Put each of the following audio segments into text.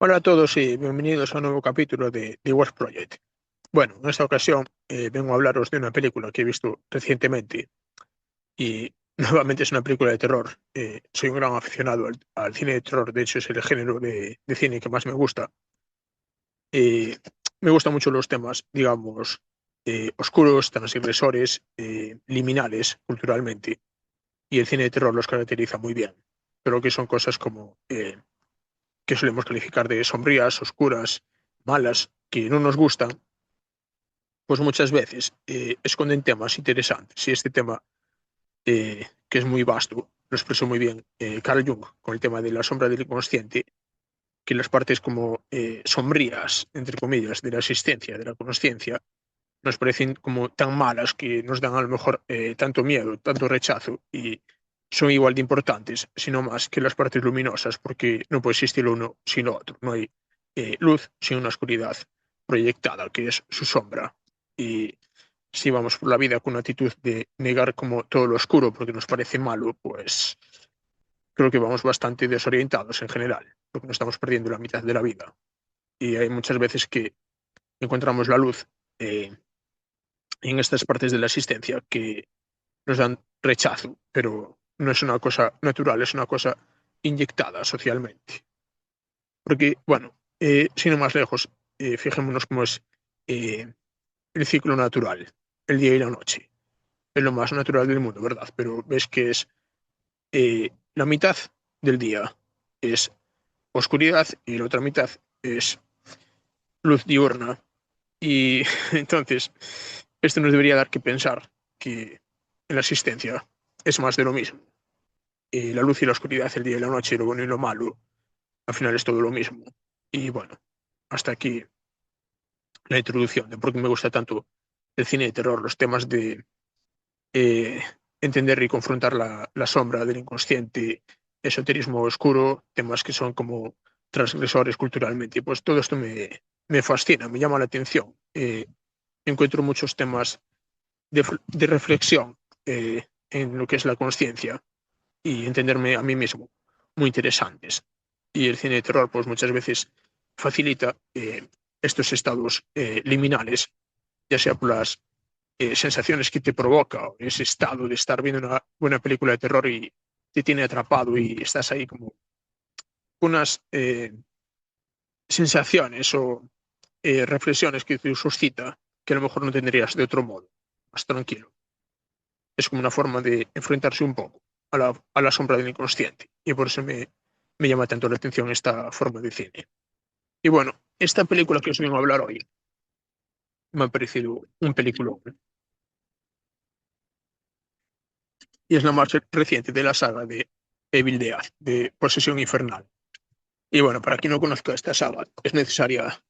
Hola a todos y bienvenidos a un nuevo capítulo de The West Project. Bueno, en esta ocasión vengo a hablaros de una película que he visto recientemente y nuevamente es una película de terror. Soy un gran aficionado al cine de terror, de hecho es el género de cine que más me gusta. Eh, Me gustan mucho los temas, digamos, oscuros, transgresores, liminales culturalmente, y el cine de terror los caracteriza muy bien. Pero que son cosas como que solemos calificar de sombrías, oscuras, malas, que no nos gustan, pues muchas veces esconden temas interesantes. Y este tema, que es muy vasto, lo expresó muy bien Carl Jung con el tema de la sombra del inconsciente, que las partes como sombrías, entre comillas, de la existencia, de la consciencia, nos parecen como tan malas que nos dan a lo mejor tanto miedo, tanto rechazo, y son igual de importantes, sino más que las partes luminosas, porque no puede existir uno sin lo otro. No hay luz sin una oscuridad proyectada, que es su sombra. Y si vamos por la vida con una actitud de negar como todo lo oscuro porque nos parece malo, pues creo que vamos bastante desorientados en general, porque nos estamos perdiendo la mitad de la vida. Y hay muchas veces que encontramos la luz en estas partes de la existencia que nos dan rechazo, pero no es una cosa natural, es una cosa inyectada socialmente. Porque, bueno, sin ir más lejos, fijémonos cómo es eh, el ciclo natural, el día y la noche. Es lo más natural del mundo, ¿verdad? Pero ves que es la mitad del día es oscuridad y la otra mitad es luz diurna. Y entonces, esto nos debería dar que pensar que en la existencia es más de lo mismo. La luz y la oscuridad, el día y la noche, lo bueno y lo malo, al final es todo lo mismo. Y bueno, hasta aquí la introducción de por qué me gusta tanto el cine de terror, los temas de eh, entender y confrontar la sombra del inconsciente, esoterismo oscuro, temas que son como transgresores culturalmente. Y pues todo esto me fascina, me llama la atención. Encuentro muchos temas de reflexión en lo que es la conciencia y entenderme a mí mismo muy interesantes. Y el cine de terror, pues muchas veces facilita estos estados liminales, ya sea por las sensaciones que te provoca, o ese estado de estar viendo una buena película de terror y te tiene atrapado y estás ahí como unas sensaciones o reflexiones que te suscita que a lo mejor no tendrías de otro modo, más tranquilo. Es como una forma de enfrentarse un poco a la sombra del inconsciente. Y por eso me llama tanto la atención esta forma de cine. Y bueno, esta película que os vengo a hablar hoy me ha parecido un película y es la más reciente de la saga de Evil Dead, de Posesión Infernal. Y bueno, para quien no conozca esta saga, es necesaria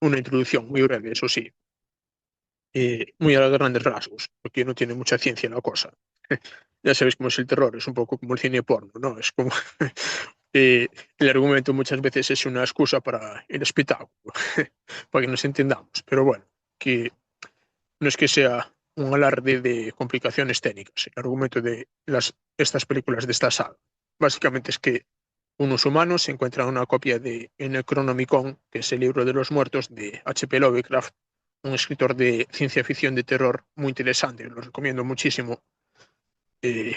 una introducción muy breve, eso sí, muy a grandes rasgos, porque no tiene mucha ciencia la cosa. Ya sabéis cómo es el terror, es un poco como el cine porno, ¿no? Es como el argumento muchas veces es una excusa para el espectáculo, para que nos entendamos. Pero bueno, que no es que sea un alarde de complicaciones técnicas. El argumento de estas películas de esta saga básicamente es que unos humanos encuentran una copia de El Necronomicon, que es el libro de los muertos de H.P. Lovecraft, un escritor de ciencia ficción de terror muy interesante, lo recomiendo muchísimo.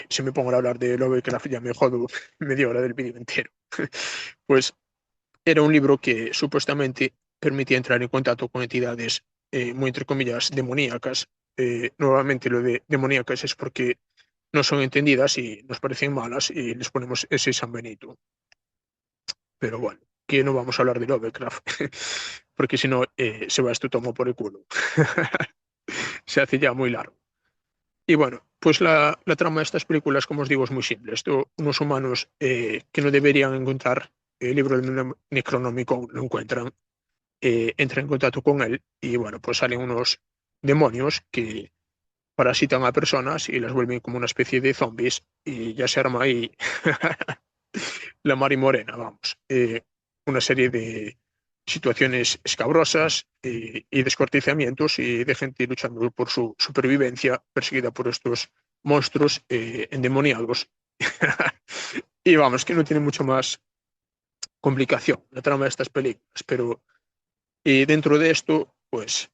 Si me pongo a hablar de Lovecraft ya me jodo media hora del vídeo entero. Pues era un libro que supuestamente permitía entrar en contacto con entidades muy, entre comillas, demoníacas. Nuevamente lo de demoníacas es porque no son entendidas y nos parecen malas y les ponemos ese San Benito. Pero bueno, que no vamos a hablar de Lovecraft, porque si no se va esto tomo por el culo. Se hace ya muy largo. Y bueno, pues la trama de estas películas, como os digo, es muy simple. Esto, unos humanos que no deberían encontrar el libro del Necronomicon lo encuentran, entran en contacto con él y bueno, pues salen unos demonios que parasitan a personas y las vuelven como una especie de zombies y ya se arma ahí la mar y morena, vamos. Una serie de situaciones escabrosas y descuartizamientos y de gente luchando por su supervivencia, perseguida por estos monstruos endemoniados. Y vamos, que no tiene mucho más complicación, la trama de estas películas, pero dentro de esto, pues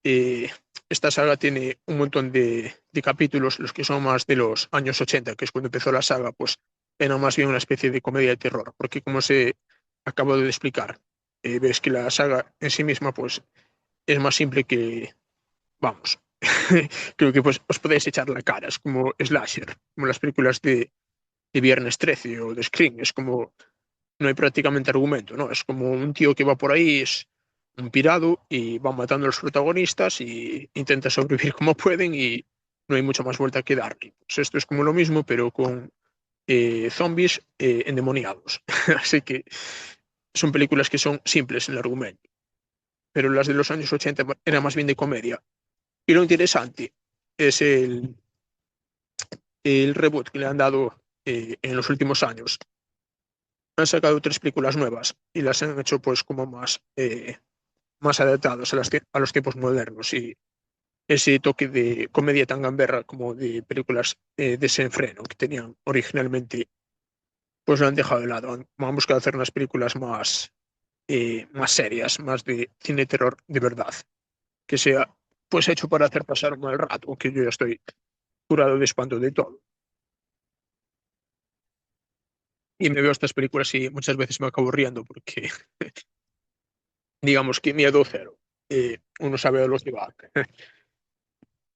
eh, esta saga tiene un montón de capítulos, los que son más de los años 80, que es cuando empezó la saga, pues era más bien una especie de comedia de terror, porque como se acabo de explicar, ves que la saga en sí misma, pues es más simple que, vamos, creo que pues os podéis echar la cara, es como slasher, como las películas de Viernes 13 o de Scream, es como no hay prácticamente argumento, ¿no? Es como un tío que va por ahí, es un pirado y va matando a los protagonistas y intenta sobrevivir como pueden y no hay mucha más vuelta que darle. Pues esto es como lo mismo, pero con zombies endemoniados. Así que son películas que son simples en el argumento, pero las de los años 80 eran más bien de comedia. Y lo interesante es el reboot que le han dado en los últimos años. Han sacado tres películas nuevas y las han hecho pues como más adaptados a los tiempos modernos y ese toque de comedia tan gamberra como de películas desenfreno que tenían originalmente, pues lo han dejado de lado. Han buscado hacer unas películas más serias, más de cine de terror de verdad, que sea pues hecho para hacer pasar un mal rato, que yo ya estoy curado de espanto de todo. Y me veo estas películas y muchas veces me acabo riendo porque digamos que miedo cero. Uno sabe a los que va,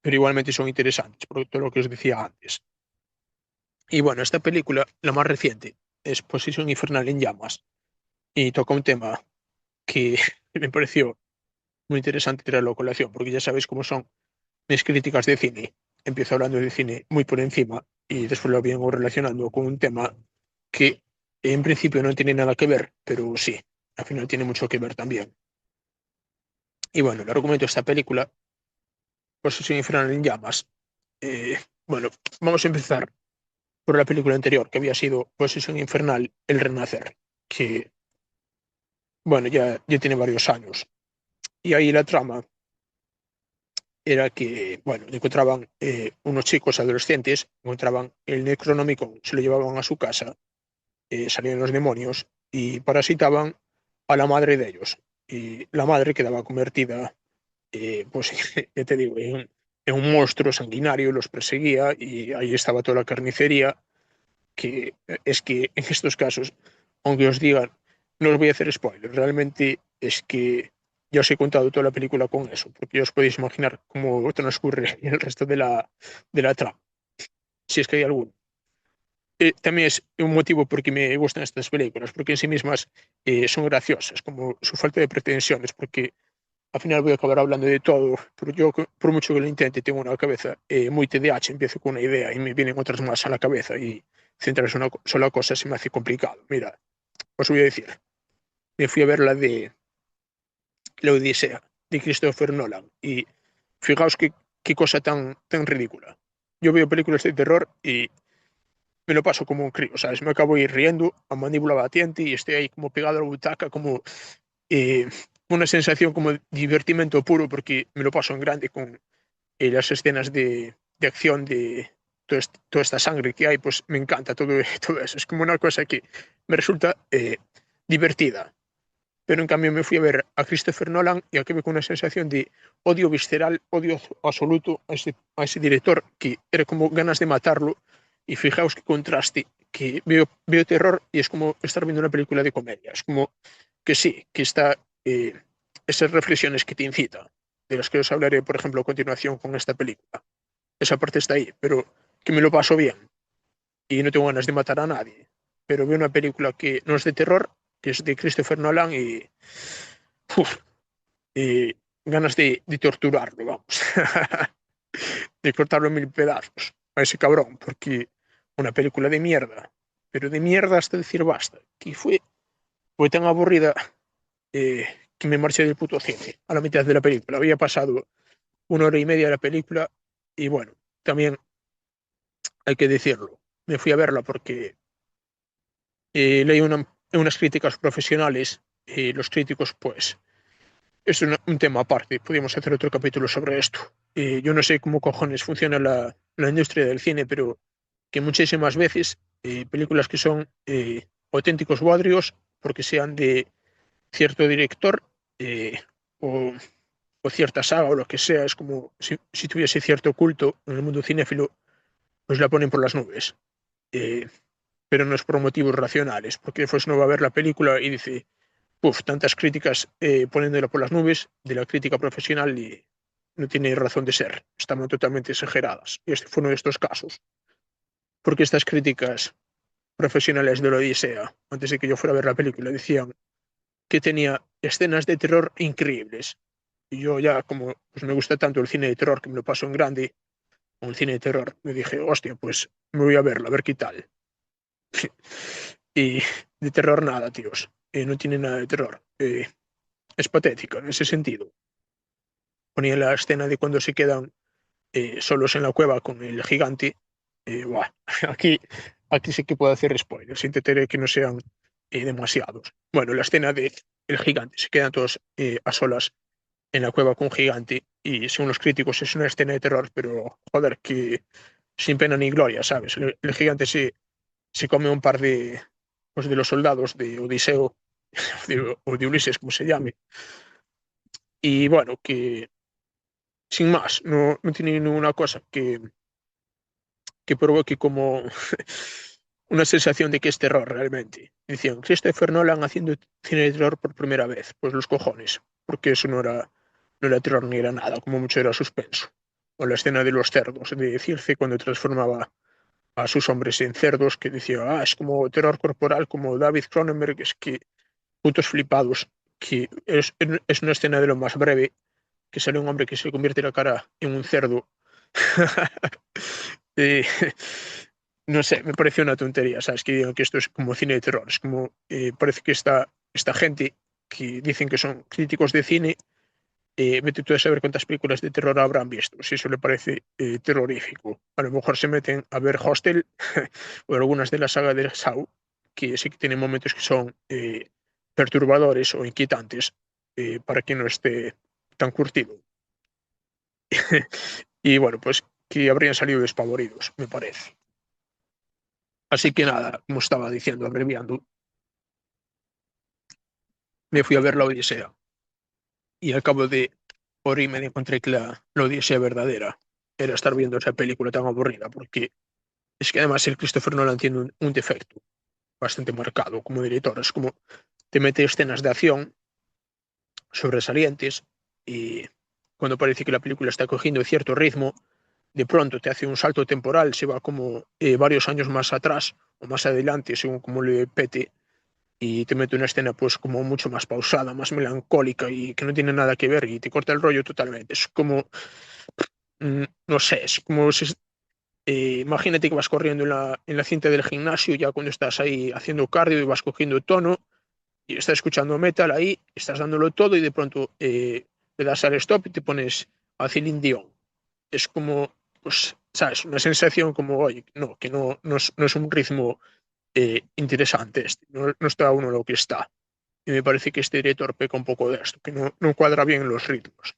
pero igualmente son interesantes, por todo lo que os decía antes. Y bueno, esta película, la más reciente, es Posesión Infernal en Llamas y toca un tema que me pareció muy interesante traerlo a colación, porque ya sabéis cómo son mis críticas de cine. Empiezo hablando de cine muy por encima y después lo vengo relacionando con un tema que en principio no tiene nada que ver, pero sí, al final tiene mucho que ver también. Y bueno, el argumento de esta película, Posesión Infernal en Llamas, eh, bueno, vamos a empezar por la película anterior, que había sido Posesión Infernal, El Renacer, que, bueno, ya tiene varios años. Y ahí la trama era que, bueno, encontraban unos chicos adolescentes, encontraban el Necronomicon, se lo llevaban a su casa, salían los demonios y parasitaban a la madre de ellos. Y la madre quedaba convertida, pues, ya te digo, en un monstruo sanguinario, los perseguía y ahí estaba toda la carnicería que es que en estos casos, aunque os digan, no os voy a hacer spoilers, realmente es que ya os he contado toda la película con eso, porque ya os podéis imaginar cómo transcurre el resto de la trama, si es que hay alguno. También es un motivo por que me gustan estas películas, porque en sí mismas son graciosas, como su falta de pretensiones, porque al final voy a acabar hablando de todo, pero yo, por mucho que lo intente, tengo una cabeza muy TDAH, empiezo con una idea y me vienen otras más a la cabeza y centrarse en una sola cosa se me hace complicado. Mira, os voy a decir, me fui a ver la de La Odisea, de Christopher Nolan, y fijaos qué cosa tan ridícula. Yo veo películas de terror y me lo paso como un crío, ¿sabes? Me acabo de ir riendo a mandíbula batiente y estoy ahí como pegado a la butaca, como eh, una sensación como de divertimento puro porque me lo paso en grande con las escenas de acción de toda esta sangre que hay, pues me encanta todo, todo eso. Es como una cosa que me resulta divertida. Pero en cambio me fui a ver a Christopher Nolan y acabé con una sensación de odio visceral, odio absoluto a ese director, que era como ganas de matarlo. Y fijaos qué contraste, que veo terror y es como estar viendo una película de comedia. Es como que sí, que está esas reflexiones que te incitan, de las que os hablaré, por ejemplo, a continuación con esta película. Esa parte está ahí, pero que me lo paso bien y no tengo ganas de matar a nadie. Pero veo una película que no es de terror, que es de Christopher Nolan uf, y ganas de torturarlo, vamos, de cortarlo en mil pedazos a ese cabrón, porque una película de mierda, pero de mierda hasta decir basta, que fue tan aburrida eh, que me marché del puto cine a la mitad de la película. Había pasado una hora y media de la película y bueno, también hay que decirlo. Me fui a verla porque leí unas críticas profesionales y los críticos, pues, es un tema aparte. Podríamos hacer otro capítulo sobre esto. Yo no sé cómo cojones funciona la industria del cine, pero que muchísimas veces películas que son auténticos bodrios porque sean de cierto director o, o cierta saga o lo que sea. Es como si tuviese cierto culto en el mundo cinéfilo, pues la ponen por las nubes. Eh, pero no es por motivos racionales, porque después no va a ver la película y dice, uff, tantas críticas poniéndolo por las nubes de la crítica profesional y no tiene razón de ser, están totalmente exageradas. Y este fue uno de estos casos, porque estas críticas profesionales de la Odisea, antes de que yo fuera a ver la película, decían que tenía escenas de terror increíbles. Y yo ya, como pues, me gusta tanto el cine de terror, que me lo paso en grande, con el cine de terror, me dije, hostia, pues me voy a verla, a ver qué tal. Y de terror nada, tíos. No tiene nada de terror. Es patética en ese sentido. Ponía la escena de cuando se quedan solos en la cueva con el gigante. Buah, aquí, aquí sí que puedo hacer spoilers, intentaré que no sean demasiados. Bueno, la escena de el gigante, se quedan todos a solas en la cueva con un gigante y según los críticos es una escena de terror, pero joder, que sin pena ni gloria, ¿sabes? El gigante se come un par de, pues, de los soldados de Odiseo o de Ulises, como se llame. Y bueno, que sin más, no tiene ninguna cosa que provoque como una sensación de que es terror realmente. Decían, Christopher Nolan haciendo cine de terror por primera vez. Pues los cojones, porque eso no era terror ni era nada, como mucho era suspenso. O la escena de los cerdos, de Circe cuando transformaba a sus hombres en cerdos, que decía, es como terror corporal, como David Cronenberg, es que putos flipados, que es una escena de lo más breve, que sale un hombre que se convierte la cara en un cerdo. Eh, no sé, me pareció una tontería, ¿sabes? Que digan que esto es como cine de terror. Es como, parece que esta gente que dicen que son críticos de cine, vete tú a saber cuántas películas de terror habrán visto, si eso le parece terrorífico. A lo mejor se meten a ver Hostel o algunas de la saga de Saw, que sí que tienen momentos que son perturbadores o inquietantes para quien no esté tan curtido. Y bueno, pues que habrían salido despavoridos, me parece. Así que nada, como estaba diciendo, abreviando, me fui a ver la Odisea y al cabo de hora y media encontré que la Odisea verdadera era estar viendo esa película tan aburrida, porque es que además el Christopher Nolan tiene un defecto bastante marcado como director. Es como te mete escenas de acción sobresalientes y cuando parece que la película está cogiendo cierto ritmo, de pronto te hace un salto temporal, se va como varios años más atrás o más adelante, según como le pete, y te mete una escena pues como mucho más pausada, más melancólica y que no tiene nada que ver y te corta el rollo totalmente. Es como, no sé, es como si, imagínate que vas corriendo en la cinta del gimnasio ya cuando estás ahí haciendo cardio y vas cogiendo tono y estás escuchando metal ahí, estás dándolo todo y de pronto le das al stop y te pones a Celine Dion. Es como, pues, ¿sabes? Una sensación como, oye, no, que no es un ritmo interesante este, no está uno lo que está. Y me parece que este director peca un poco de esto, que no cuadra bien los ritmos.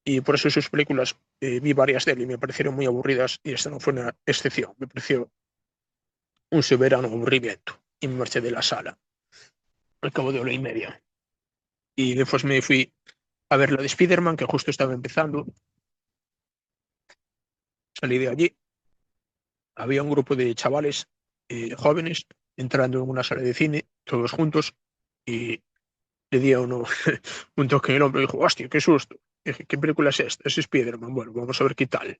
Y por eso sus películas vi varias de él y me parecieron muy aburridas y esta no fue una excepción. Me pareció un soberano aburrimiento y me marché de la sala al cabo de hora y media. Y después me fui a ver la de Spider-Man, que justo estaba empezando. Salí de allí. Había un grupo de chavales jóvenes entrando en una sala de cine, todos juntos, y le di a uno un toque en el hombro y dijo, hostia, qué susto. Y dije, ¿qué película es esta? Es Spider-Man. Bueno, vamos a ver qué tal.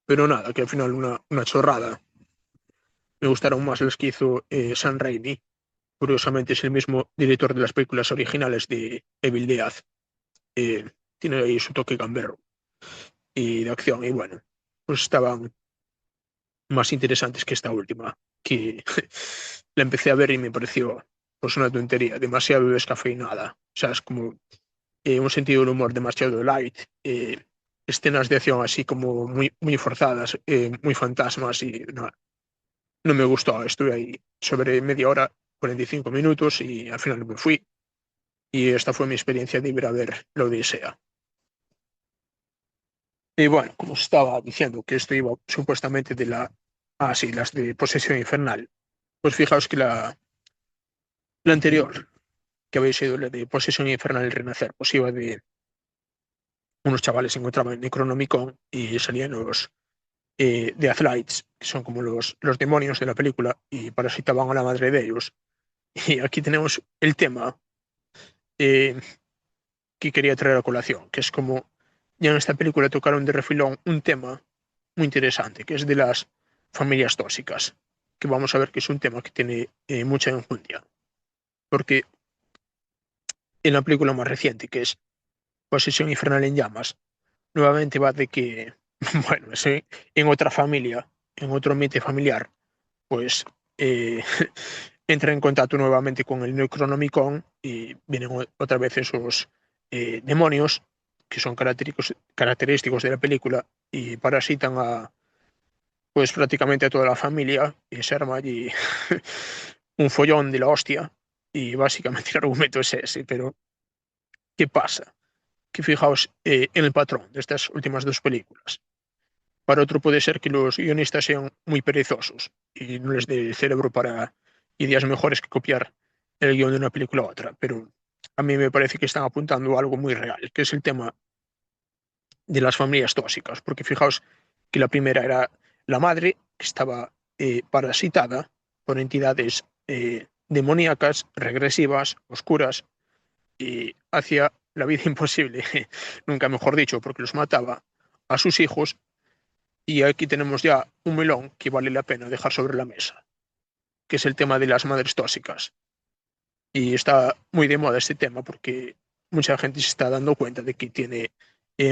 Pero nada, que al final una chorrada. Me gustaron más las que hizo Sam Raimi. Curiosamente es el mismo director de las películas originales de Evil Dead. Eh, Tiene ahí su toque gamberro y de acción. Y bueno, pues estaban más interesantes que esta última, que la empecé a ver y me pareció pues una tontería, demasiado descafeinada. O sea, es como un sentido del humor demasiado light, escenas de acción así como muy forzadas, muy fantasmas y no me gustó. Estuve ahí sobre media hora, 45 minutos y al final me fui. Y esta fue mi experiencia de ir a ver la Odisea. Y bueno, como estaba diciendo que esto iba supuestamente de la... Ah, sí, las de Posesión Infernal. Pues fijaos que La anterior, que habéis sido la de Posesión Infernal y Renacer, pues iba de unos chavales se encontraban en Necronomicon y salían los The Athlights, que son como los demonios de la película, y parasitaban a la madre de ellos. Y aquí tenemos el tema eh, que quería traer a colación, que es como ya en esta película tocaron de refilón un tema muy interesante, que es de las familias tóxicas, que vamos a ver que es un tema que tiene mucha enjundia, porque en la película más reciente, que es Posesión Infernal en Llamas, nuevamente va de que, bueno, en otra familia, en otro ambiente familiar, pues eh, entra en contacto nuevamente con el Necronomicon y vienen otra vez esos demonios que son característicos de la película y parasitan a pues prácticamente a toda la familia y se arma allí un follón de la hostia y básicamente el argumento es ese, pero ¿qué pasa? Que fijaos en el patrón de estas últimas dos películas. Para otro puede ser que los guionistas sean muy perezosos y no les dé el cerebro para ideas mejores que copiar el guión de una película a otra, pero a mí me parece que están apuntando a algo muy real, que es el tema de las familias tóxicas, porque fijaos que la primera era la madre, que estaba parasitada por entidades demoníacas, regresivas, oscuras, y hacía la vida imposible, nunca mejor dicho, porque los mataba a sus hijos. Y aquí tenemos ya un melón que vale la pena dejar sobre la mesa, que es el tema de las madres tóxicas. Y está muy de moda este tema porque mucha gente se está dando cuenta de que tiene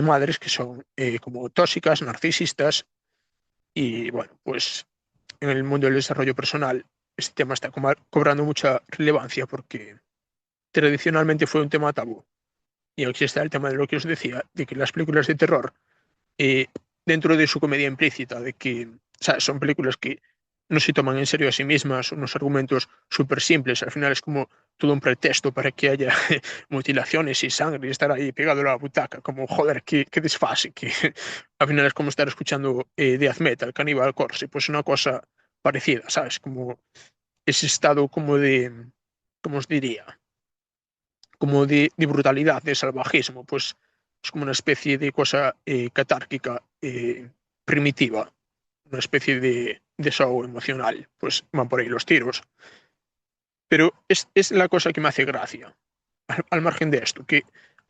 madres que son como tóxicas, narcisistas. Y bueno, pues en el mundo del desarrollo personal este tema está cobrando mucha relevancia porque tradicionalmente fue un tema tabú. Y aquí está el tema de lo que os decía, de que las películas de terror eh, dentro de su comedia implícita, de que o sea, son películas que no se toman en serio a sí mismas, unos argumentos súper simples, al final es como todo un pretexto para que haya mutilaciones y sangre y estar ahí pegado a la butaca, como joder, qué desfase, que al final es como estar escuchando death metal, Cannibal Corpse, pues una cosa parecida, ¿sabes? Como ese estado como de, ¿cómo os diría? Como de brutalidad, de salvajismo, pues es como una especie de cosa catárquica, primitiva, una especie de desahogo emocional, pues van por ahí los tiros. Pero es la cosa que me hace gracia, al margen de esto, que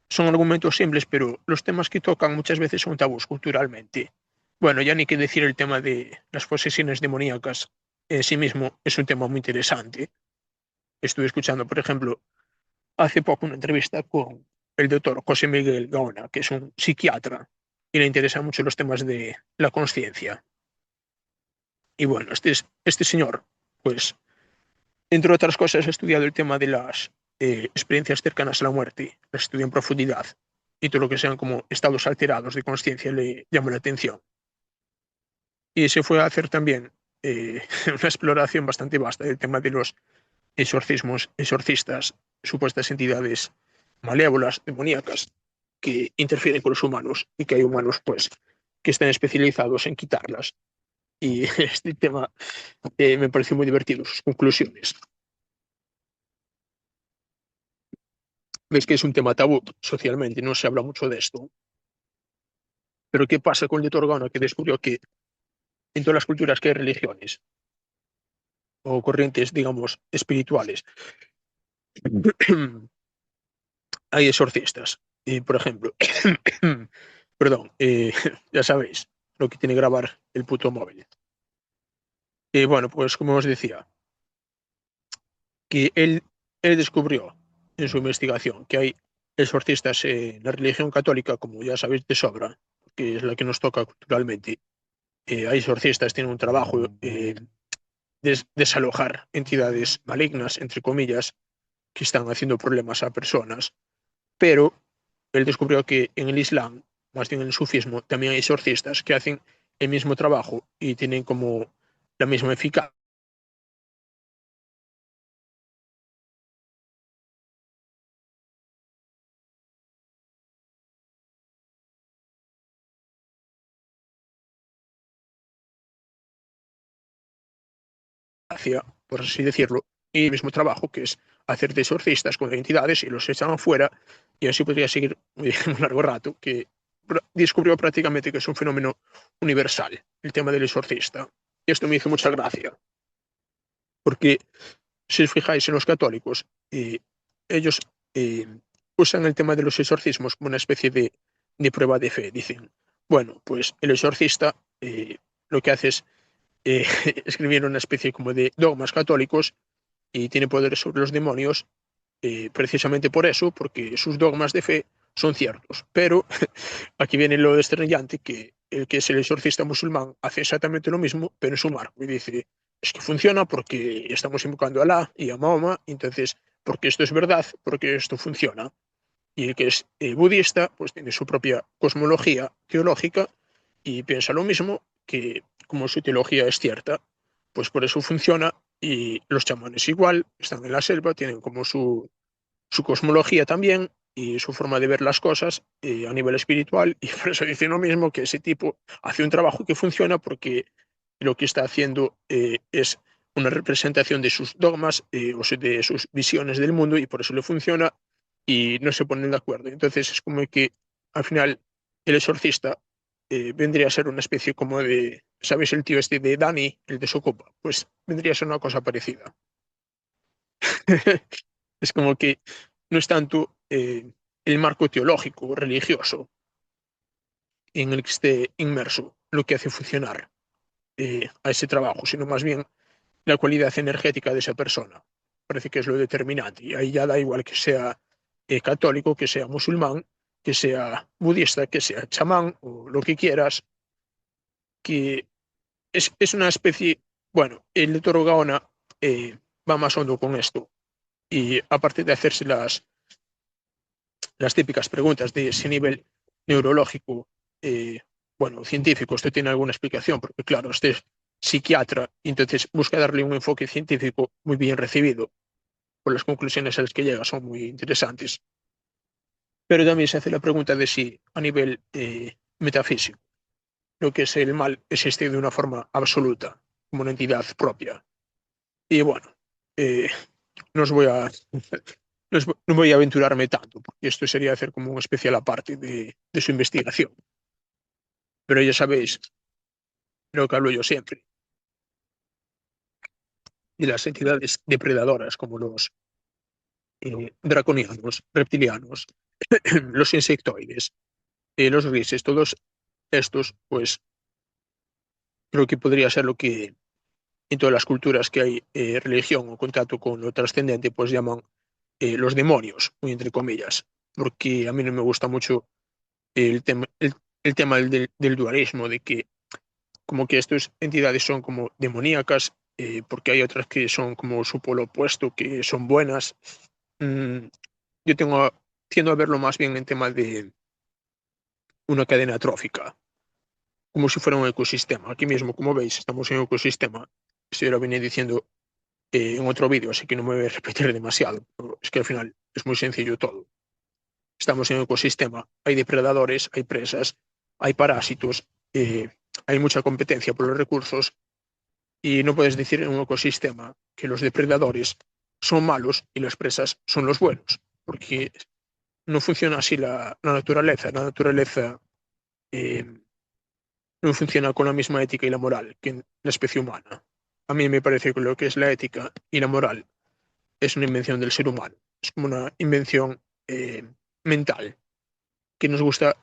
son argumentos simples, pero los temas que tocan muchas veces son tabús culturalmente. Bueno, ya ni que decir el tema de las posesiones demoníacas en sí mismo es un tema muy interesante. Estuve escuchando, por ejemplo, hace poco una entrevista con el doctor José Miguel Gaona, que es un psiquiatra y le interesan mucho los temas de la conciencia. Y bueno, este señor, pues, entre otras cosas, ha estudiado el tema de las experiencias cercanas a la muerte, las estudia en profundidad y todo lo que sean como estados alterados de conciencia le llama la atención. Y se fue a hacer también una exploración bastante vasta del tema de los exorcismos, exorcistas, supuestas entidades malévolas, demoníacas, que interfieren con los humanos y que hay humanos, pues, que están especializados en quitarlas. Y este tema me pareció muy divertido, sus conclusiones. Veis que es un tema tabú socialmente, no se habla mucho de esto. Pero ¿qué pasa con el de Organa que descubrió que en todas las culturas que hay religiones o corrientes, digamos, espirituales, hay exorcistas? Y, por ejemplo, perdón, ya sabéis lo que tiene que grabar el puto móvil. Y bueno, pues como os decía, que él descubrió en su investigación que hay exorcistas en la religión católica, como ya sabéis de sobra, que es la que nos toca culturalmente. Hay exorcistas, tienen un trabajo de desalojar entidades malignas, entre comillas, que están haciendo problemas a personas, pero él descubrió que en el Islam, más bien en el sufismo, también hay exorcistas que hacen el mismo trabajo y tienen como la misma eficacia por así decirlo, y el mismo trabajo, que es hacer de exorcistas con entidades y los echan afuera, y así podría seguir un largo rato, que descubrió prácticamente que es un fenómeno universal, el tema del exorcista. Y esto me hizo mucha gracia, porque si os fijáis en los católicos, ellos eh, usan el tema de los exorcismos como una especie de prueba de fe. Dicen, bueno, pues el exorcista lo que hace es eh, escribir una especie como de dogmas católicos y tiene poder sobre los demonios precisamente por eso, porque sus dogmas de fe son ciertos. Pero aquí viene lo extrañante, que el que es el exorcista musulmán hace exactamente lo mismo, pero en su marco, y dice, es que funciona porque estamos invocando a Alá y a Mahoma, entonces, porque esto es verdad, porque esto funciona. Y el que es budista, pues tiene su propia cosmología teológica y piensa lo mismo, que como su teología es cierta, pues por eso funciona. Y los chamanes igual, están en la selva, tienen como su cosmología también y su forma de ver las cosas a nivel espiritual, y por eso dice lo mismo, que ese tipo hace un trabajo que funciona porque lo que está haciendo es una representación de sus dogmas o de sus visiones del mundo, y por eso le funciona, y no se ponen de acuerdo. Entonces es como que al final el exorcista vendría a ser una especie como de, ¿sabes? El tío este de Dani, el de Socopa, pues vendría a ser una cosa parecida. Es como que no es tanto el marco teológico o religioso en el que esté inmerso lo que hace funcionar a ese trabajo, sino más bien la cualidad energética de esa persona. Parece que es lo determinante. Y ahí ya da igual que sea católico, que sea musulmán, que sea budista, que sea chamán o lo que quieras, que es una especie, bueno, el de Toro Gaona va más hondo con esto. Y aparte de hacerse las típicas preguntas de ese nivel neurológico, eh, bueno, científico, esto tiene alguna explicación, porque claro, este es psiquiatra, y entonces busca darle un enfoque científico muy bien recibido, por las conclusiones a las que llega son muy interesantes. Pero también se hace la pregunta de si a nivel metafísico, lo que es el mal existe de una forma absoluta, como una entidad propia. Y bueno, eh, no os voy a no voy a aventurarme tanto, porque esto sería hacer como un especial aparte de su investigación. Pero ya sabéis lo que hablo yo siempre, de las entidades depredadoras como los draconianos, reptilianos, los insectoides, los grises, todos estos, pues creo que podría ser lo que en todas las culturas que hay religión o contacto con lo trascendente, pues llaman los demonios, muy entre comillas, porque a mí no me gusta mucho el tema del dualismo, de que como que estas entidades son como demoníacas, porque hay otras que son como su polo opuesto, que son buenas. Mm, yo tiendo a verlo más bien en tema de una cadena trófica, como si fuera un ecosistema. Aquí mismo, como veis, estamos en un ecosistema. Esto ya lo venía diciendo en otro vídeo, así que no me voy a repetir demasiado. Pero es que al final es muy sencillo todo. Estamos en un ecosistema, hay depredadores, hay presas, hay parásitos, hay mucha competencia por los recursos. Y no puedes decir en un ecosistema que los depredadores son malos y las presas son los buenos, porque no funciona así la naturaleza. La naturaleza eh, no funciona con la misma ética y la moral que en la especie humana. A mí me parece que lo que es la ética y la moral es una invención del ser humano. Es como una invención mental, que nos gusta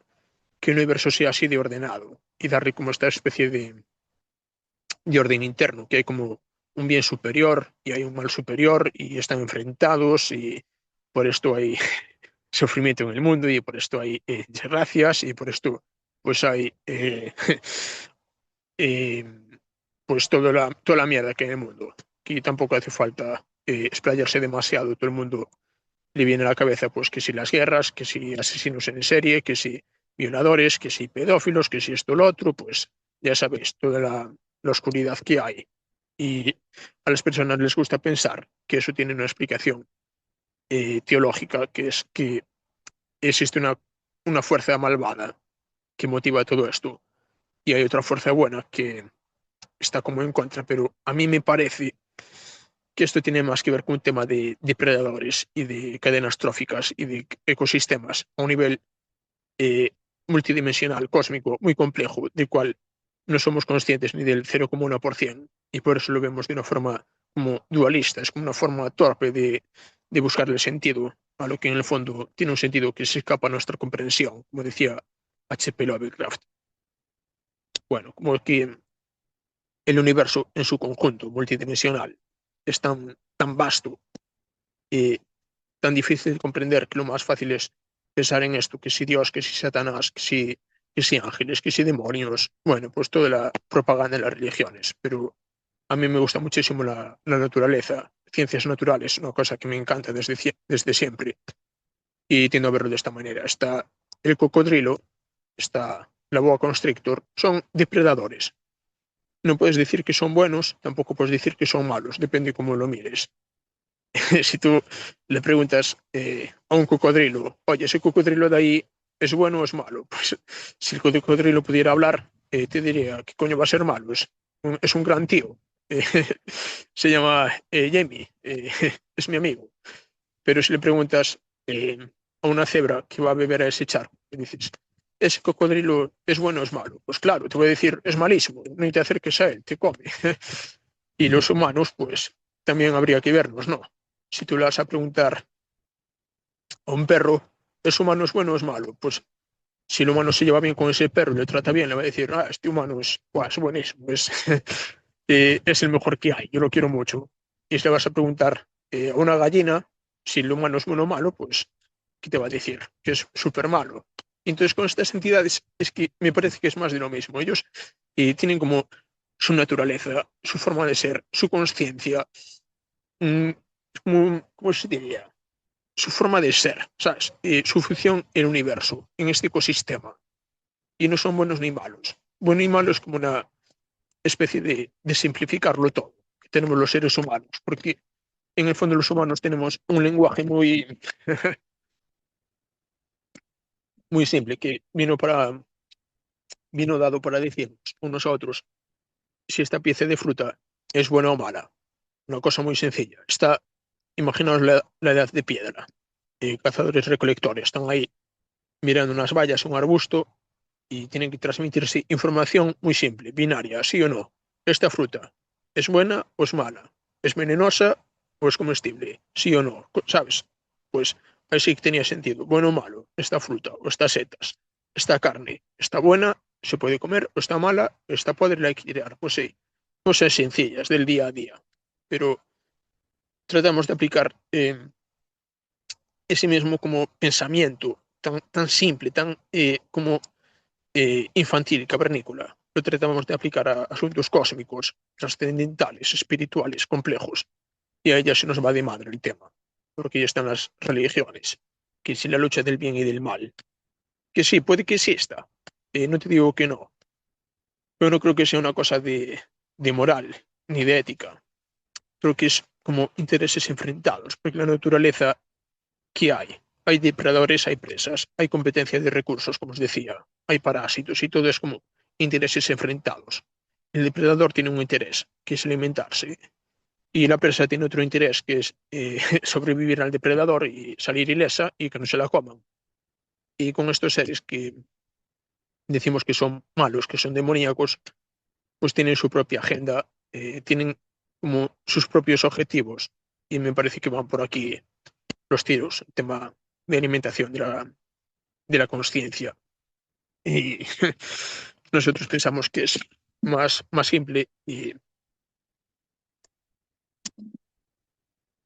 que el universo sea así de ordenado y darle como esta especie de orden interno, que hay como un bien superior y hay un mal superior y están enfrentados, y por esto hay sufrimiento en el mundo, y por esto hay desgracias, y por esto pues hay eh, pues toda la mierda que hay en el mundo. Aquí tampoco hace falta explayarse demasiado. Todo el mundo le viene a la cabeza pues que si las guerras, que si asesinos en serie, que si violadores, que si pedófilos, que si esto lo otro, pues ya sabéis, toda la oscuridad que hay. Y a las personas les gusta pensar que eso tiene una explicación teológica, que es que existe una fuerza malvada que motiva todo esto, y hay otra fuerza buena que está como en contra, pero a mí me parece que esto tiene más que ver con un tema de depredadores y de cadenas tróficas y de ecosistemas a un nivel multidimensional, cósmico, muy complejo, del cual no somos conscientes ni del 0,1%, y por eso lo vemos de una forma como dualista, es como una forma torpe de buscarle sentido a lo que en el fondo tiene un sentido que se escapa a nuestra comprensión, como decía H.P. Lovecraft. Bueno, como que el universo en su conjunto multidimensional es tan vasto y tan difícil de comprender que lo más fácil es pensar en esto, que si Dios, que si Satanás, que si ángeles, que si demonios, bueno, pues toda la propaganda de las religiones, pero a mí me gusta muchísimo la naturaleza, ciencias naturales, una cosa que me encanta desde siempre, y tiendo a verlo de esta manera. Está el cocodrilo, está la boa constrictor, son depredadores. No puedes decir que son buenos, tampoco puedes decir que son malos, depende cómo lo mires. Si tú le preguntas a un cocodrilo, oye, ese cocodrilo de ahí es bueno o es malo, pues si el cocodrilo pudiera hablar, te diría, ¿qué coño va a ser malo? Es un gran tío. Eh, Se llama Jamie, es mi amigo. Pero si le preguntas a una cebra que va a beber a ese charco, y dices, ¿ese cocodrilo es bueno o es malo? Pues claro, te voy a decir, es malísimo, no te acerques a él, te come. Y los humanos, pues también habría que vernos, ¿no? Si tú le vas a preguntar a un perro, ¿es humano es bueno o es malo? Pues si el humano se lleva bien con ese perro y le trata bien, le va a decir, este humano es buenísimo, es el mejor que hay, yo lo quiero mucho. Y si le vas a preguntar a una gallina si el humano es bueno o malo, pues, ¿qué te va a decir? Que es súper malo. Entonces, con estas entidades es que me parece que es más de lo mismo. Ellos tienen como su naturaleza, su forma de ser, su conciencia, mm, ¿cómo se diría? Su forma de ser, ¿sabes? Su función en el universo, en este ecosistema. Y no son buenos ni malos. Bueno y malo es como una especie de simplificarlo todo que tenemos los seres humanos, porque en el fondo los humanos tenemos un lenguaje muy simple que vino dado para decirnos unos a otros si esta pieza de fruta es buena o mala. Una cosa muy sencilla. Imaginaos la edad de piedra. Cazadores recolectores están ahí mirando unas vallas, un arbusto, y tienen que transmitirse información muy simple, binaria, sí o no. Esta fruta es buena o es mala, es venenosa o es comestible, sí o no, ¿sabes? Pues ahí sí que tenía sentido, bueno o malo, esta fruta o estas setas, esta carne, está buena, se puede comer, o está mala, está podre, la hay que tirar. Pues sí, cosas sencillas del día a día, pero tratamos de aplicar ese mismo como pensamiento tan simple, tan como infantil, cavernícola. Lo tratamos de aplicar a asuntos cósmicos, trascendentales, espirituales, complejos. Y a ella se nos va de madre el tema, porque ya están las religiones, que si la lucha del bien y del mal, que sí, puede que exista, no te digo que no, pero no creo que sea una cosa de moral ni de ética. Creo que es como intereses enfrentados, porque la naturaleza que hay depredadores, hay presas, hay competencia de recursos, como os decía, hay parásitos y todo es como intereses enfrentados. El depredador tiene un interés, que es alimentarse, y la presa tiene otro interés, que es sobrevivir al depredador y salir ilesa y que no se la coman. Y con estos seres que decimos que son malos, que son demoníacos, pues tienen su propia agenda, tienen como sus propios objetivos, y me parece que van por aquí los tiros, el tema de alimentación de la consciencia. Y nosotros pensamos que es más simple y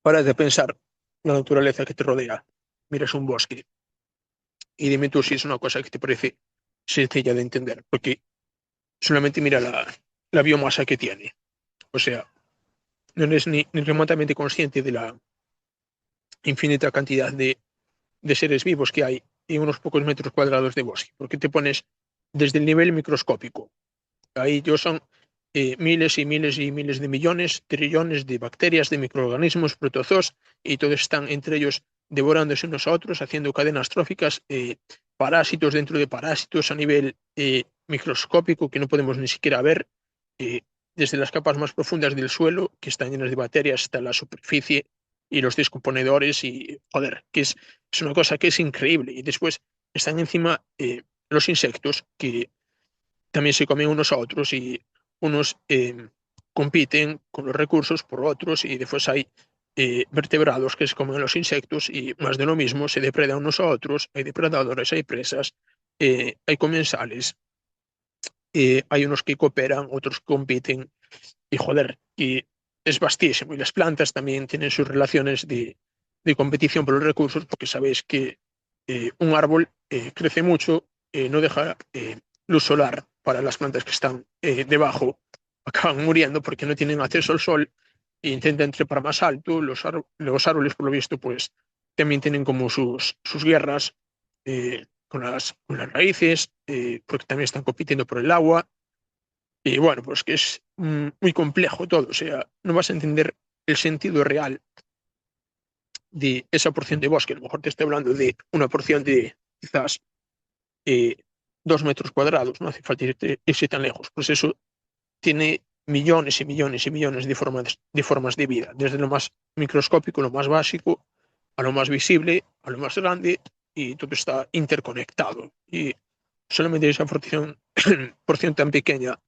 paras de pensar la naturaleza que te rodea. Miras un bosque y dime tú si es una cosa que te parece sencilla de entender, porque solamente mira la biomasa que tiene. O sea, no eres ni remotamente consciente de la infinita cantidad de seres vivos que hay en unos pocos metros cuadrados de bosque, porque te pones desde el nivel microscópico. Ahí yo son miles y miles y miles de millones, trillones de bacterias, de microorganismos, protozoos, y todos están entre ellos devorándose unos a otros, haciendo cadenas tróficas, parásitos dentro de parásitos a nivel microscópico que no podemos ni siquiera ver. desde las capas más profundas del suelo, que están llenas de bacterias, hasta la superficie y los descomponedores y, joder, es una cosa que es increíble. Y después están encima los insectos, que también se comen unos a otros y unos compiten con los recursos por otros y después hay vertebrados que se comen los insectos y más de lo mismo, se depredan unos a otros, hay depredadores, hay presas, hay comensales, hay unos que cooperan, otros que compiten y joder, y es vastísimo. Y las plantas también tienen sus relaciones de competición por los recursos, porque sabéis que un árbol crece mucho, no deja luz solar para las plantas que están debajo, acaban muriendo porque no tienen acceso al sol e intentan trepar más alto. Los árboles, por lo visto, pues también tienen como sus guerras con las raíces, porque también están compitiendo por el agua. Y bueno, pues que es muy complejo todo, o sea, no vas a entender el sentido real de esa porción de bosque. A lo mejor te estoy hablando de una porción de quizás eh, 2 metros cuadrados, no hace falta irse tan lejos. Pues eso tiene millones y millones y millones de formas de vida, desde lo más microscópico, lo más básico, a lo más visible, a lo más grande, y todo está interconectado. Y solamente esa porción tan pequeña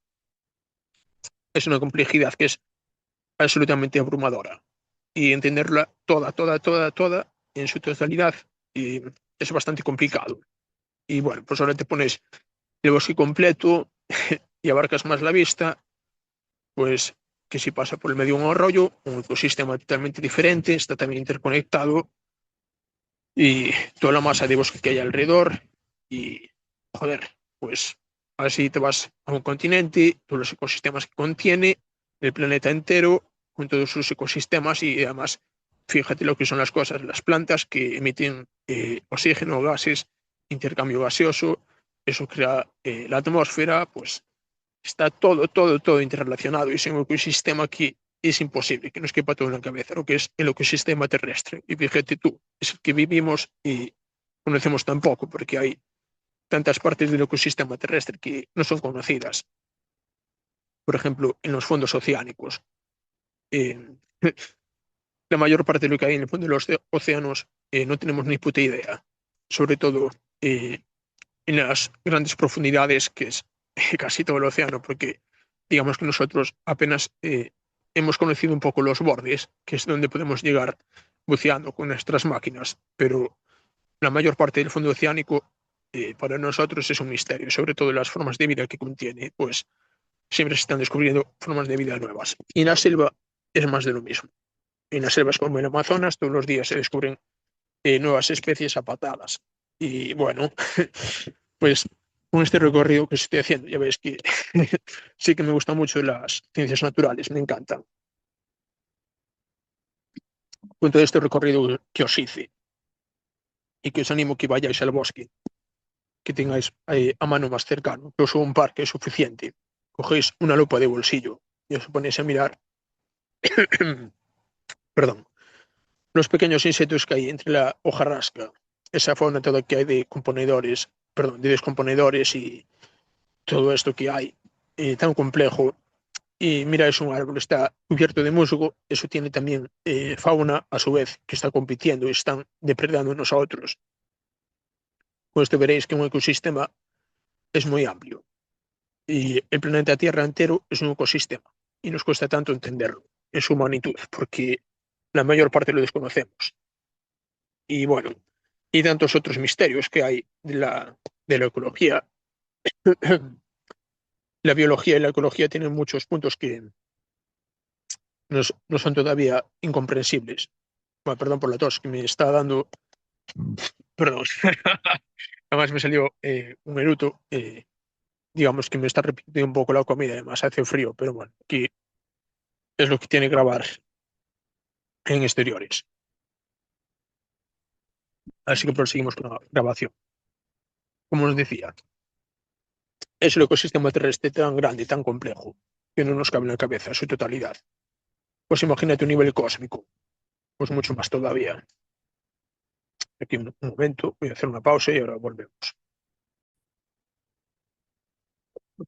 es una complejidad que es absolutamente abrumadora. Y entenderla toda, toda, toda, toda en su totalidad es bastante complicado. Y bueno, pues ahora te pones el bosque completo y abarcas más la vista, pues que si pasa por el medio de un arroyo, un ecosistema totalmente diferente, está también interconectado y toda la masa de bosque que hay alrededor y joder, pues así te vas a un continente, todos los ecosistemas que contiene, el planeta entero, con todos sus ecosistemas y además fíjate lo que son las cosas, las plantas que emiten oxígeno, gases, intercambio gaseoso, eso crea la atmósfera, pues está todo, todo, todo interrelacionado y es un ecosistema que es imposible que nos quepa todo en la cabeza, lo que es el ecosistema terrestre. Y fíjate tú, es el que vivimos y conocemos tan poco, porque hay tantas partes del ecosistema terrestre que no son conocidas. Por ejemplo, en los fondos oceánicos. Eh, la mayor parte de lo que hay en el fondo de los océanos no tenemos ni puta idea. Sobre todo eh, en las grandes profundidades, que es casi todo el océano, porque digamos que nosotros apenas hemos conocido un poco los bordes, que es donde podemos llegar buceando con nuestras máquinas, pero la mayor parte del fondo oceánico para nosotros es un misterio, sobre todo las formas de vida que contiene, pues siempre se están descubriendo formas de vida nuevas. Y en la selva es más de lo mismo. En las selvas como el Amazonas todos los días se descubren nuevas especies a patadas. Y bueno, pues con este recorrido que estoy haciendo, ya ves que sí que me gustan mucho las ciencias naturales, me encantan. Con todo este recorrido que os hice y que os animo que vayáis al bosque, que tengáis a mano más cercano, que os un parque es suficiente. Cogéis una lupa de bolsillo y os ponéis a mirar, perdón, los pequeños insectos que hay entre la hojarasca, esa fauna toda que hay de componedores, perdón, de descomponedores y todo esto que hay tan complejo. Y mira, es un árbol, está cubierto de musgo, eso tiene también fauna a su vez que está compitiendo y están depredando unos a otros. Con esto veréis que un ecosistema es muy amplio y el planeta Tierra entero es un ecosistema y nos cuesta tanto entenderlo en su magnitud porque la mayor parte lo desconocemos. Y bueno, y tantos otros misterios que hay de la ecología. La biología y la ecología tienen muchos puntos que no son todavía incomprensibles. Bueno, perdón por la tos que me está dando. Perdón. Además me salió un eruto. Digamos que me está repitiendo un poco la comida. Además hace frío, pero bueno, aquí es lo que tiene grabar en exteriores. Así que proseguimos con la grabación. Como os decía, es el ecosistema terrestre tan grande y tan complejo que no nos cabe en la cabeza su totalidad. Pues imagínate un nivel cósmico, pues mucho más todavía. Aquí un momento, voy a hacer una pausa y ahora volvemos.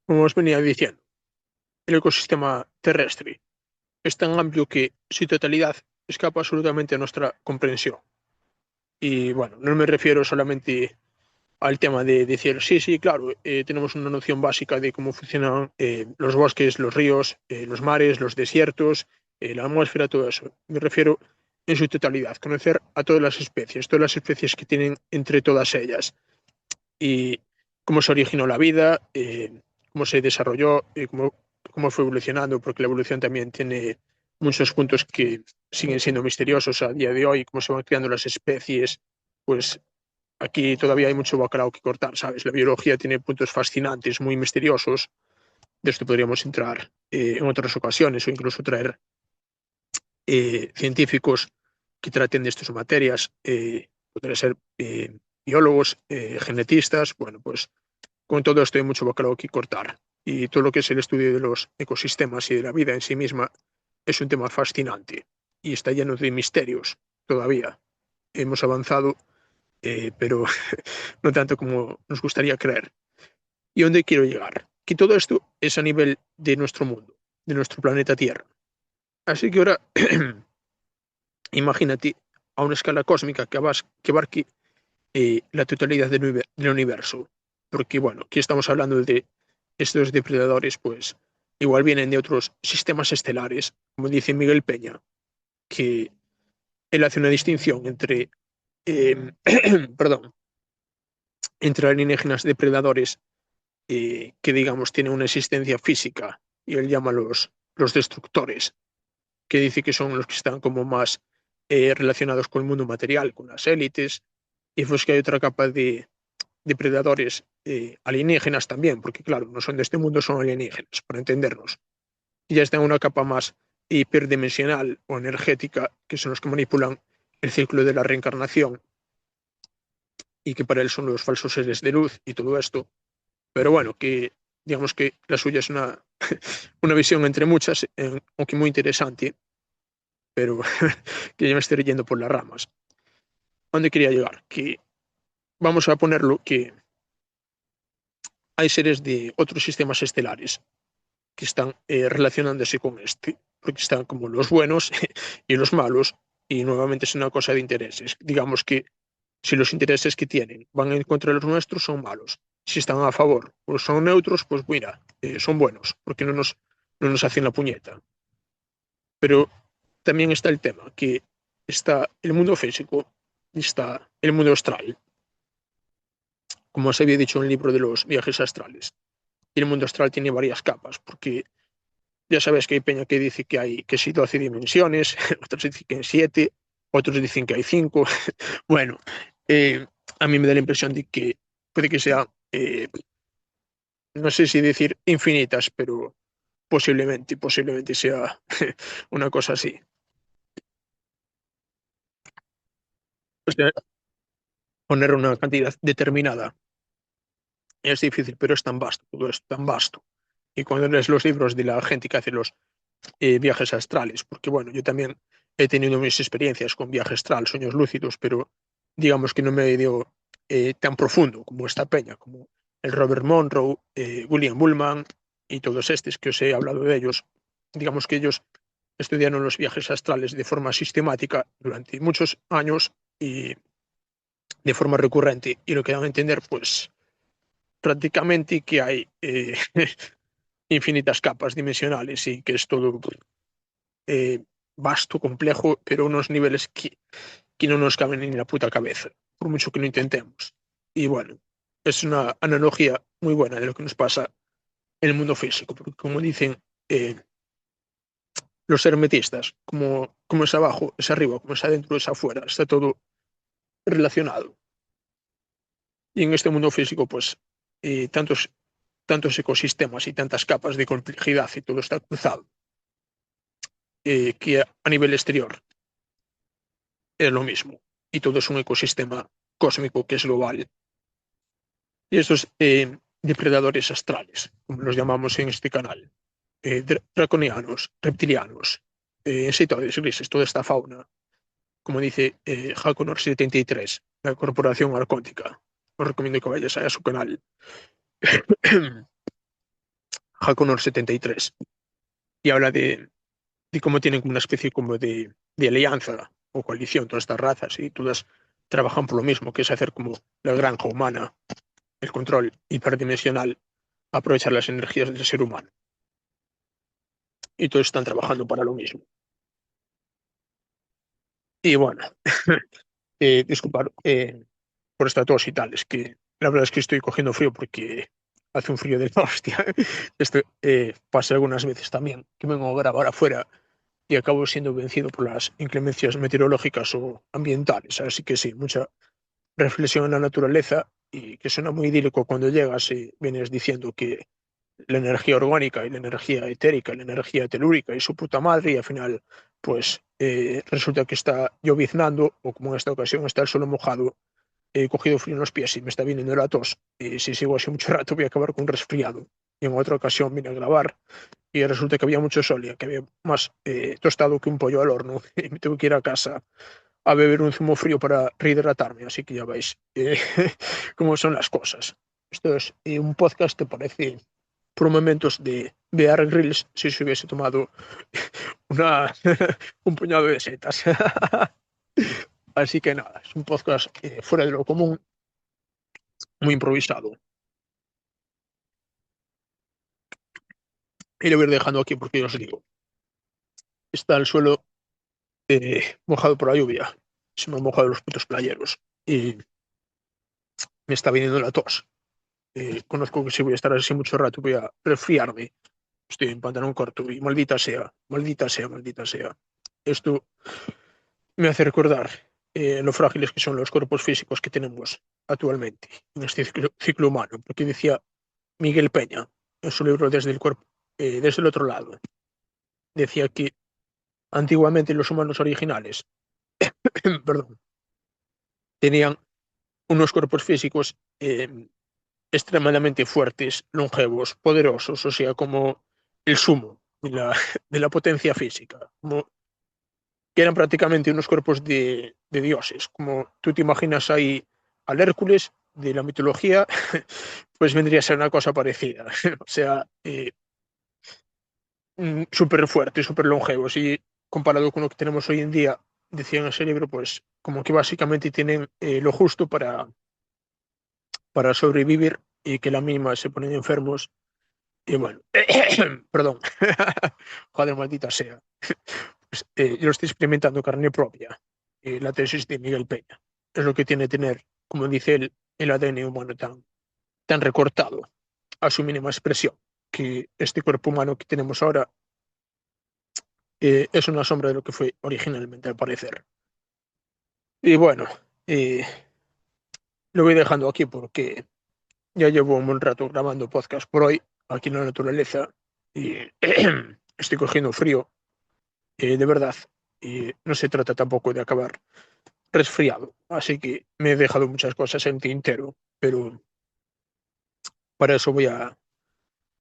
Como os venía diciendo, el ecosistema terrestre es tan amplio que su totalidad escapa absolutamente a nuestra comprensión. Y bueno, no me refiero solamente al tema de decir, sí, sí, claro, tenemos una noción básica de cómo funcionan los bosques, los ríos, los mares, los desiertos, la atmósfera, todo eso. Me refiero en su totalidad, conocer a todas las especies que tienen entre todas ellas y cómo se originó la vida, cómo se desarrolló, cómo fue evolucionando, porque la evolución también tiene muchos puntos que siguen siendo misteriosos a día de hoy, cómo se van creando las especies, pues aquí todavía hay mucho bacalao que cortar, ¿sabes? La biología tiene puntos fascinantes, muy misteriosos. De esto podríamos entrar en otras ocasiones o incluso traer científicos que traten de estas materias. Podrían ser biólogos, genetistas. Bueno, pues con todo esto hay mucho bacalao que cortar. Y todo lo que es el estudio de los ecosistemas y de la vida en sí misma es un tema fascinante y está lleno de misterios todavía. Hemos avanzado, pero no tanto como nos gustaría creer. ¿Y dónde quiero llegar? Que todo esto es a nivel de nuestro mundo, de nuestro planeta Tierra. Así que ahora imagínate a una escala cósmica que abarque la totalidad del universo. Porque bueno, aquí estamos hablando de estos depredadores, pues igual vienen de otros sistemas estelares, como dice Miguel Peña, que él hace una distinción entre, perdón, entre alienígenas depredadores que digamos tienen una existencia física y él llama los destructores, que dice que son los que están como más relacionados con el mundo material, con las élites, y pues que hay otra capa de depredadores alienígenas también, porque claro, no son de este mundo, son alienígenas, para entendernos. Y ya están en una capa más hiperdimensional o energética, que son los que manipulan el ciclo de la reencarnación y que para él son los falsos seres de luz y todo esto. Pero bueno, que digamos que la suya es una visión entre muchas, aunque muy interesante, pero que ya me estoy yendo por las ramas. ¿A dónde quería llegar? Que vamos a ponerlo que hay seres de otros sistemas estelares que están relacionándose con este, porque están como los buenos y los malos, y nuevamente es una cosa de intereses. Digamos que si los intereses que tienen van en contra de los nuestros, son malos. Si están a favor o son neutros, pues mira, son buenos, porque no nos hacen la puñeta. Pero también está el tema, que está el mundo físico y está el mundo astral, como os había dicho en el libro de los viajes astrales. Y el mundo astral tiene varias capas, porque ya sabes que hay peña que dice que hay que sí 12 dimensiones, otros dicen que hay 7, otros dicen que hay 5. Bueno, a mí me da la impresión de que puede que sea, no sé si decir infinitas, pero posiblemente sea una cosa así. O sea, poner una cantidad determinada es difícil, pero es tan vasto, todo es tan vasto. Y cuando lees los libros de la gente que hace los viajes astrales, porque bueno, yo también he tenido mis experiencias con viaje astral, sueños lúcidos, pero digamos que no me he ido tan profundo como esta peña, como el Robert Monroe, William Bullman y todos estos que os he hablado de ellos. Digamos que ellos estudiaron los viajes astrales de forma sistemática durante muchos años y de forma recurrente, y lo que dan a entender, pues prácticamente que hay infinitas capas dimensionales y que es todo vasto, complejo, pero unos niveles que no nos caben ni en la puta cabeza, por mucho que lo intentemos. Y bueno, es una analogía muy buena de lo que nos pasa en el mundo físico, porque como dicen los hermetistas, como es abajo, es arriba, como es adentro, es afuera, está todo relacionado. Y en este mundo físico, pues, tantos ecosistemas y tantas capas de complejidad y todo está cruzado, que a nivel exterior es lo mismo. Y todo es un ecosistema cósmico que es global. Y estos depredadores astrales, como los llamamos en este canal, draconianos, reptilianos, insectoides grises, toda esta fauna, como dice Hakonor 73, la Corporación Arcóntica. Os recomiendo que vayáis a su canal, Hakonor 73. y habla de cómo tienen como una especie como de alianza o coalición todas estas razas y todas trabajan por lo mismo, que es hacer como la granja humana, el control hiperdimensional, aprovechar las energías del ser humano. Y todos están trabajando para lo mismo. Y bueno, disculpar por esta tos y tal, es que la verdad es que estoy cogiendo frío porque hace un frío de la hostia. Esto pasa algunas veces también, que vengo a grabar afuera y acabo siendo vencido por las inclemencias meteorológicas o ambientales. Así que sí, mucha reflexión en la naturaleza y que suena muy idílico cuando llegas y vienes diciendo que la energía orgánica y la energía etérica y la energía telúrica y su puta madre y al final pues resulta que está lloviznando o como en esta ocasión está el suelo mojado, he cogido frío en los pies y me está viniendo la tos y si sigo así mucho rato voy a acabar con un resfriado. Y en otra ocasión vine a grabar y resulta que había mucho sol y que había más tostado que un pollo al horno y me tuve que ir a casa a beber un zumo frío para rehidratarme, así que ya veis cómo son las cosas. Esto es un podcast que parece por momentos de Bear Grylls si se hubiese tomado una, un puñado de setas. Así que nada, es un podcast fuera de lo común, muy improvisado. Y lo voy a ir dejando aquí porque yo os digo, está el suelo mojado por la lluvia, se me han mojado los putos playeros y me está viniendo la tos. Conozco que si voy a estar así mucho rato voy a resfriarme. Estoy en pantalón corto y maldita sea, maldita sea, maldita sea. Esto me hace recordar lo frágiles que son los cuerpos físicos que tenemos actualmente en este ciclo humano, porque decía Miguel Peña en su libro Desde el cuerpo, desde el otro lado, decía que antiguamente los humanos originales, perdón, tenían unos cuerpos físicos extremadamente fuertes, longevos, poderosos, o sea, como el sumo de la potencia física, como que eran prácticamente unos cuerpos de dioses, como tú te imaginas ahí al Hércules de la mitología, pues vendría a ser una cosa parecida, o sea, súper fuertes, súper longevos y comparado con lo que tenemos hoy en día, decía en ese libro, pues como que básicamente tienen lo justo para sobrevivir y que la mínima se ponen enfermos y bueno, perdón, joder, maldita sea. Pues, yo lo estoy experimentando carne propia. La tesis de Miguel Peña. Es lo que tiene tener, como dice él, el ADN humano tan recortado a su mínima expresión, que este cuerpo humano que tenemos ahora es una sombra de lo que fue originalmente, al parecer. Y bueno, eh, lo voy dejando aquí porque ya llevo un buen rato grabando podcast por hoy, aquí en la naturaleza, y estoy cogiendo frío, de verdad. Y no se trata tampoco de acabar resfriado, así que me he dejado muchas cosas en tintero, pero para eso voy a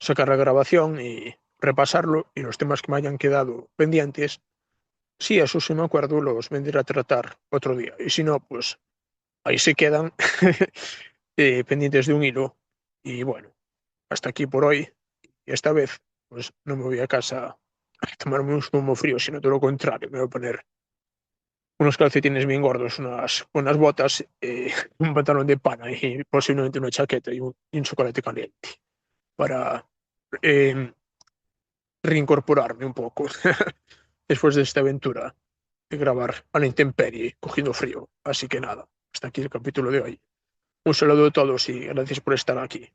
sacar la grabación y repasarlo y los temas que me hayan quedado pendientes, si eso sí me acuerdo, los vendré a tratar otro día y si no, pues ahí se quedan pendientes de un hilo y bueno, hasta aquí por hoy y esta vez pues no me voy a casa a tomarme un zumo frío, sino todo lo contrario, me voy a poner unos calcetines bien gordos, unas botas, un pantalón de pana y posiblemente una chaqueta y un chocolate caliente para eh, reincorporarme un poco después de esta aventura de grabar a la intemperie, cogiendo frío. Así que nada, hasta aquí el capítulo de hoy. Un saludo a todos y gracias por estar aquí.